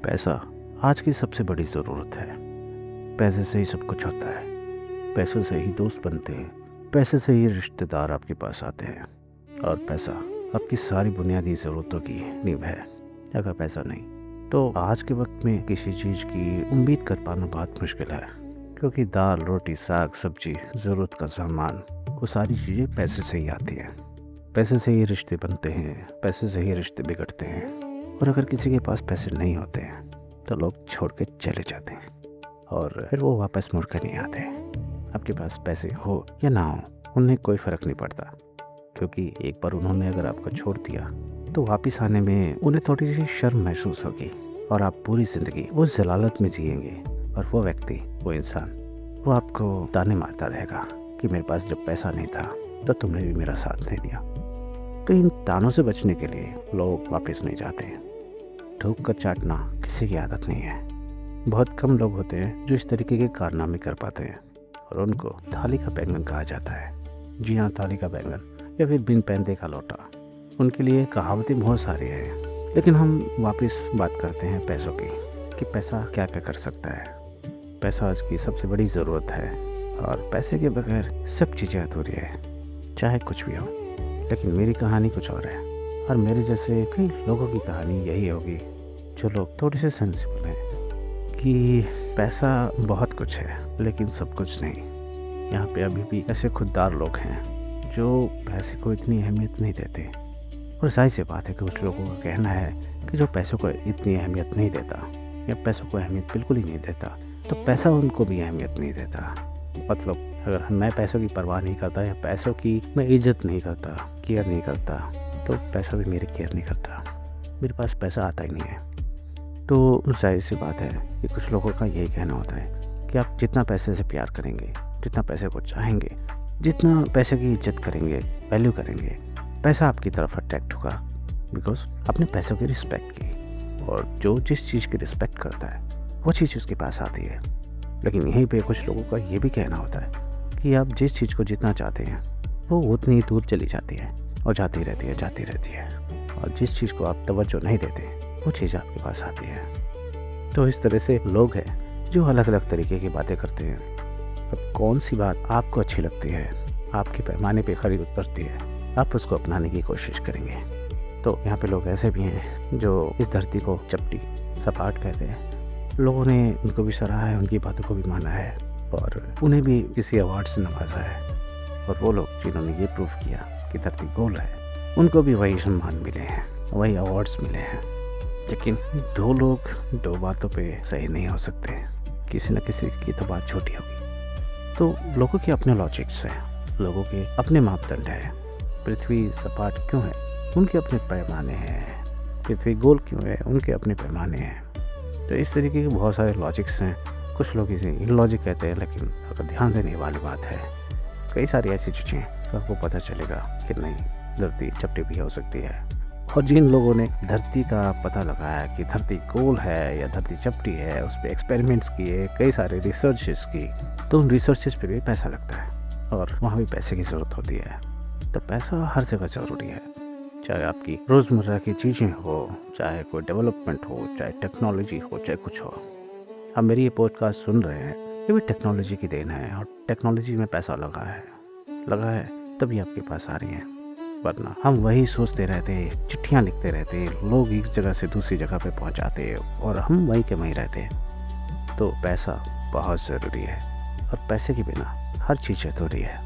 पैसा आज की सबसे बड़ी ज़रूरत है। पैसे से ही सब कुछ होता है। पैसों से ही दोस्त बनते हैं, पैसे से ही रिश्तेदार आपके पास आते हैं और पैसा आपकी सारी बुनियादी ज़रूरतों की नींव है। अगर पैसा नहीं तो आज के वक्त में किसी चीज़ की उम्मीद कर पाना बहुत मुश्किल है, क्योंकि दाल रोटी साग सब्जी ज़रूरत का सामान वो सारी चीज़ें पैसे से ही आती हैं। पैसे से ही रिश्ते बनते हैं, पैसे से ही रिश्ते बिगड़ते हैं। और अगर किसी के पास पैसे नहीं होते हैं तो लोग छोड़ के चले जाते हैं और फिर वो वापस मुड़ कर नहीं आते। आपके पास पैसे हो या ना हो उन्हें कोई फ़र्क नहीं पड़ता, क्योंकि एक बार उन्होंने अगर आपको छोड़ दिया तो वापस आने में उन्हें थोड़ी सी शर्म महसूस होगी और आप पूरी ज़िंदगी वो जलालत में जिएंगे। और वो व्यक्ति, वो इंसान, वो आपको ताने मारता रहेगा कि मेरे पास जब पैसा नहीं था तो तुमने भी मेरा साथ नहीं दिया। तो इन तानों से बचने के लिए लोग वापस नहीं जाते हैं। ठोक कर चाटना किसी की आदत नहीं है। बहुत कम लोग होते हैं जो इस तरीके के कारनामे कर पाते हैं और उनको थाली का बैंगन कहा जाता है। जी हाँ, थाली का बैंगन या फिर बिन पैंदे का लोटा। उनके लिए कहावतें बहुत सारी हैं, लेकिन हम वापस बात करते हैं पैसों की कि पैसा क्या क्या कर सकता है। पैसा आज की सबसे बड़ी ज़रूरत है और पैसे के बगैर सब चीज़ें अधूरी है, चाहे कुछ भी हो। लेकिन मेरी कहानी कुछ और है और मेरे जैसे कई लोगों की कहानी यही होगी जो लोग थोड़े से सेंसिबल हैं कि पैसा बहुत कुछ है लेकिन सब कुछ नहीं। यहाँ पे अभी भी ऐसे खुददार लोग हैं जो पैसे को इतनी अहमियत नहीं देते। और जाहिर सी बात है कि कुछ लोगों का कहना है कि जो पैसों को इतनी अहमियत नहीं देता या पैसों को अहमियत बिल्कुल ही नहीं देता तो पैसा उनको भी अहमियत नहीं देता। मतलब अगर मैं पैसों की परवाह नहीं करता या पैसों की मैं इज्जत नहीं करता, केयर नहीं करता, तो पैसा भी मेरी केयर नहीं करता। मेरे पास पैसा आता ही नहीं है। तो जाहिर सी बात है कि कुछ लोगों का यही कहना होता है कि आप जितना पैसे से प्यार करेंगे, जितना पैसे को चाहेंगे, जितना पैसे की इज्जत करेंगे, वैल्यू करेंगे, पैसा आपकी तरफ अट्रैक्ट होगा। बिकॉज आपने पैसों की रिस्पेक्ट की और जो जिस चीज़ की रिस्पेक्ट करता है वो चीज़ उसके पास आती है। लेकिन यहीं पे कुछ लोगों का ये भी कहना होता है कि आप जिस चीज़ को जितना चाहते हैं वो उतनी ही दूर चली जाती है और जाती रहती है। और जिस चीज़ को आप तवज्जो नहीं देते वो चीज़ आपके पास आती है। तो इस तरह से लोग हैं जो अलग अलग तरीके की बातें करते हैं। अब कौन सी बात आपको अच्छी लगती है, आपके पैमाने पे खरी उतरती है, आप उसको अपनाने की कोशिश करेंगे। तो यहाँ पे लोग ऐसे भी हैं जो इस धरती को चपटी सपाट कहते हैं। लोगों ने उनको भी सराहा है, उनकी बातों को भी माना है और उन्हें भी किसी अवार्ड से नवाजा है। और वो लोग जिन्होंने ये प्रूफ किया कि धरती गोल है, उनको भी वही सम्मान मिले हैं, वही अवार्ड्स मिले हैं। लेकिन दो लोग दो बातों पे सही नहीं हो सकते, किसी न किसी की तो बात छोटी होगी। तो लोगों के अपने लॉजिक्स हैं, लोगों के अपने मापदंड हैं। पृथ्वी सपाट क्यों है, उनके अपने पैमाने हैं। पृथ्वी गोल क्यों है, उनके अपने पैमाने हैं। तो इस तरीके के बहुत सारे लॉजिक्स हैं। कुछ लोग इसे इलॉजिक कहते हैं, लेकिन अगर ध्यान देने वाली बात है, कई सारी ऐसी चीज़ें तो आपको पता चलेगा कि नहीं, धरती चपटी भी हो सकती है। और जिन लोगों ने धरती का पता लगाया कि धरती गोल है या धरती चपटी है, उस पर एक्सपेरिमेंट्स किए, कई सारे रिसर्चेस की, तो उन रिसर्चेस पे भी पैसा लगता है और वहाँ भी पैसे की ज़रूरत होती है। तो पैसा हर जगह ज़रूरी है, चाहे आपकी रोज़मर्रा की चीज़ें हो, चाहे कोई डेवलपमेंट हो, चाहे टेक्नोलॉजी हो, चाहे कुछ हो। आप मेरी ये पॉडकास्ट सुन रहे हैं, ये भी टेक्नोलॉजी की देन है और टेक्नोलॉजी में पैसा लगा है तभी आपके पास आ रही है। वरना हम वही सोचते रहते, चिट्ठियाँ लिखते रहते, लोग एक जगह से दूसरी जगह पे पहुँचाते और हम वहीं के वहीं रहते। तो पैसा बहुत ज़रूरी है और पैसे के बिना हर चीज़ अधूरी है।